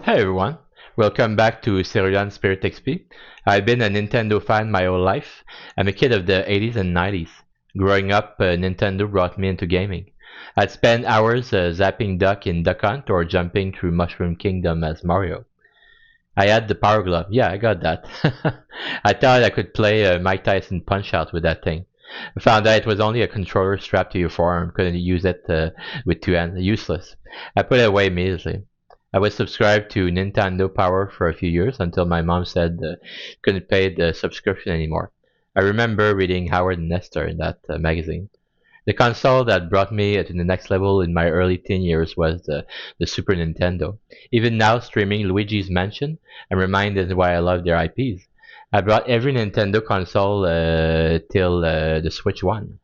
Hey everyone, welcome back to Cerulean Spirit XP. I've been a Nintendo fan my whole life. I'm a kid of the 80s and 90s. Growing up, Nintendo brought me into gaming. I'd spend hours zapping Duck in Duck Hunt or jumping through Mushroom Kingdom as Mario. I had the Power Glove. Yeah, I got that. I thought I could play Mike Tyson Punch-Out with that thing. I found out it was only a controller strapped to your forearm. Couldn't use it with two hands. Useless. I put it away immediately. I was subscribed to Nintendo Power for a few years until my mom said couldn't pay the subscription anymore. I remember reading Howard and Nestor in that magazine. The console that brought me to the next level in my early teen years was the Super Nintendo. Even now, streaming Luigi's Mansion, I'm reminded why I love their IPs. I brought every Nintendo console till the Switch 1.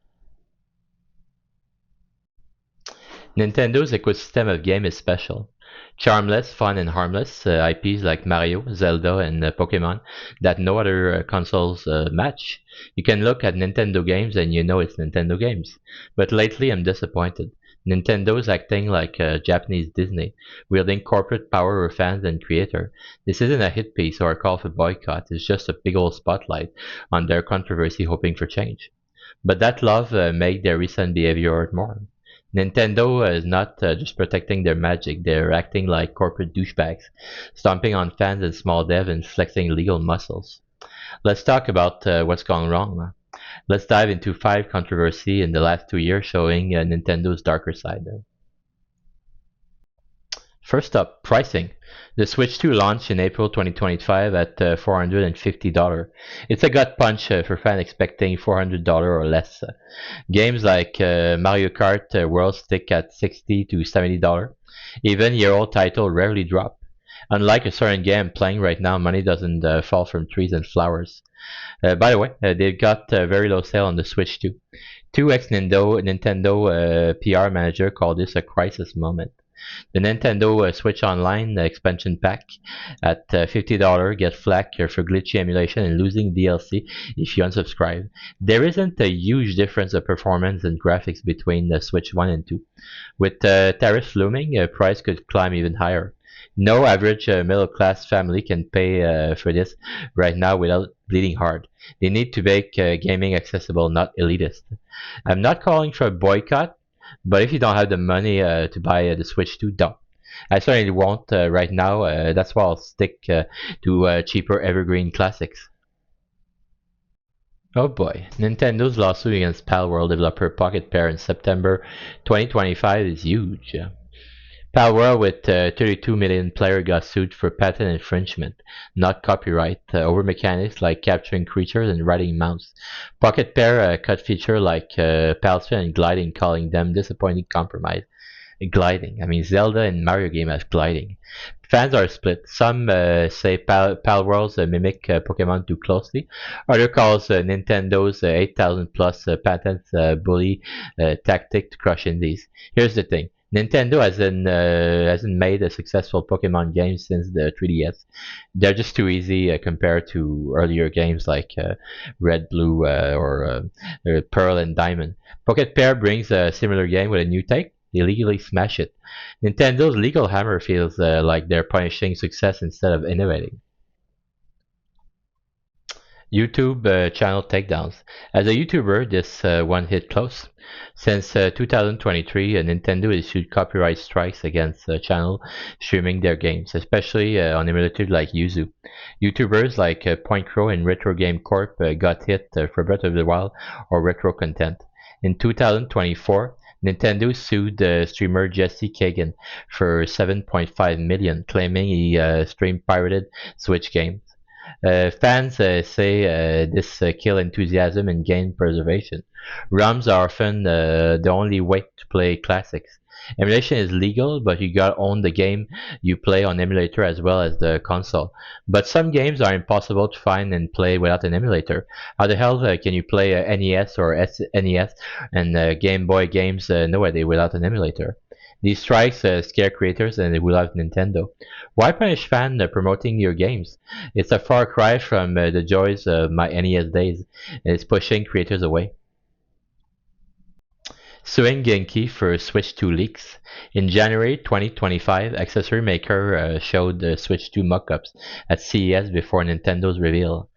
Nintendo's ecosystem of game is special. Charmless, fun, and harmless IPs like Mario, Zelda, and Pokemon that no other consoles match. You can look at Nintendo games and you know it's Nintendo games. But lately I'm disappointed. Nintendo's acting like Japanese Disney, wielding corporate power over fans and creator. This isn't a hit piece or a call for boycott, it's just a big old spotlight on their controversy hoping for change. But that love make their recent behavior hurt more. Nintendo is not just protecting their magic, they're acting like corporate douchebags, stomping on fans and small dev and flexing legal muscles. Let's talk about what's gone wrong. Let's dive into 5 controversy in the last 2 years showing Nintendo's darker side. First up, pricing. The Switch 2 launched in April 2025 at $450. It's a gut punch for fans expecting $400 or less. Games like Mario Kart World stick at $60 to $70. Even year-old titles rarely drop. Unlike a certain game I'm playing right now, money doesn't fall from trees and flowers. By the way, they've got very low sale on the Switch 2. Two ex-Nintendo PR manager called this a crisis moment. The Nintendo Switch Online expansion pack at $50 get flack for glitchy emulation and losing DLC if you unsubscribe. There isn't a huge difference of performance and graphics between the Switch 1 and 2. With tariffs looming, price could climb even higher. No average middle-class family can pay for this right now without bleeding hard. They need to make gaming accessible, not elitist. I'm not calling for a boycott, but if you don't have the money to buy the Switch 2, don't. I certainly won't right now. That's why I'll stick to cheaper evergreen classics. Oh boy, Nintendo's lawsuit against Palworld developer Pocket Pair in September 2025 is huge. Palworld with 32 million players got sued for patent infringement, not copyright, over mechanics like capturing creatures and riding mounts. Pocket Pair cut feature like Palspin and gliding, calling them disappointing compromise. Gliding. I mean, Zelda and Mario game has gliding. Fans are split. Some say Palworlds mimic Pokemon too closely. Other calls Nintendo's 8,000 plus patents bully tactic to crush indies. Here's the thing. Nintendo hasn't made a successful Pokemon game since the 3DS. They're just too easy compared to earlier games like Red, Blue, or Pearl and Diamond. Pocket Pair brings a similar game with a new take. They legally smash it. Nintendo's legal hammer feels like they're punishing success instead of innovating. YouTube channel takedowns. As a YouTuber, this one hit close. Since 2023, Nintendo issued copyright strikes against channel streaming their games, especially on emulators like Yuzu. YouTubers like Point Crow and Retro Game Corp got hit for Breath of the Wild or retro content. In 2024, Nintendo sued streamer Jesse Kagan for $7.5 million, claiming he streamed pirated Switch games. Fans say this kill enthusiasm and game preservation. ROMs are often the only way to play classics. Emulation is legal, but you gotta own the game you play on emulator as well as the console. But some games are impossible to find and play without an emulator. How the hell can you play NES or SNES and Game Boy games nowadays without an emulator? These strikes scare creators and they will have Nintendo. Why punish fans promoting your games? It's a far cry from the joys of my NES days, and it's pushing creators away. Suing Genki for Switch 2 leaks. In January 2025, accessory maker showed the Switch 2 mock-ups at CES before Nintendo's reveal.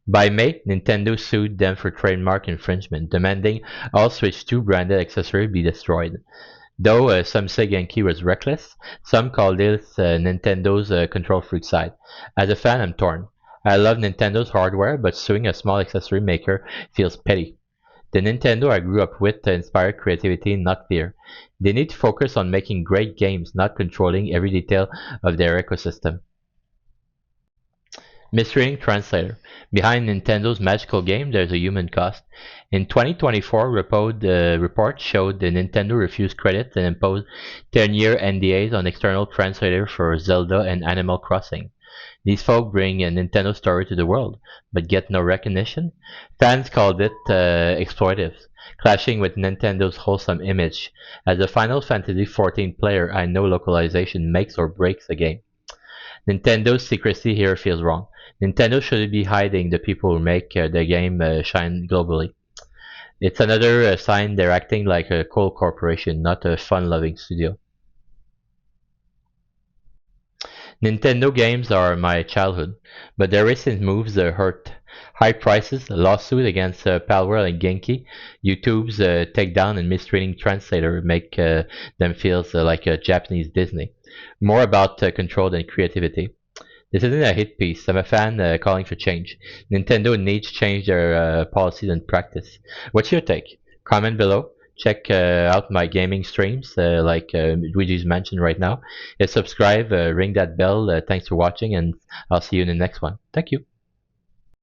By May, Nintendo sued them for trademark infringement, demanding all Switch 2 branded accessories be destroyed. Though some say Genki was reckless, some call this Nintendo's control freak side. As a fan, I'm torn. I love Nintendo's hardware, but suing a small accessory maker feels petty. The Nintendo I grew up with inspired creativity, not fear. They need to focus on making great games, not controlling every detail of their ecosystem. Misreading Translator. Behind Nintendo's magical game, there's a human cost. In 2024, report showed that Nintendo refused credits and imposed 10-year NDAs on external translators for Zelda and Animal Crossing. These folk bring a Nintendo story to the world, but get no recognition. Fans called it exploitive, clashing with Nintendo's wholesome image. As a Final Fantasy XIV player, I know localization makes or breaks a game. Nintendo's secrecy here feels wrong. Nintendo shouldn't be hiding the people who make the game shine globally. It's another sign they're acting like a coal corporation, not a fun-loving studio. Nintendo games are my childhood, but their recent moves hurt. High prices, a lawsuit against Palworld and Genki, YouTube's takedown and mistreating translator make them feel like a Japanese Disney. More about control than creativity. This isn't a hit piece. I'm a fan calling for change. Nintendo needs to change their policies and practice. What's your take? Comment below. Check out my gaming streams like Luigi's mentioned right now. Subscribe, ring that bell. Thanks for watching, and I'll see you in the next one. Thank you.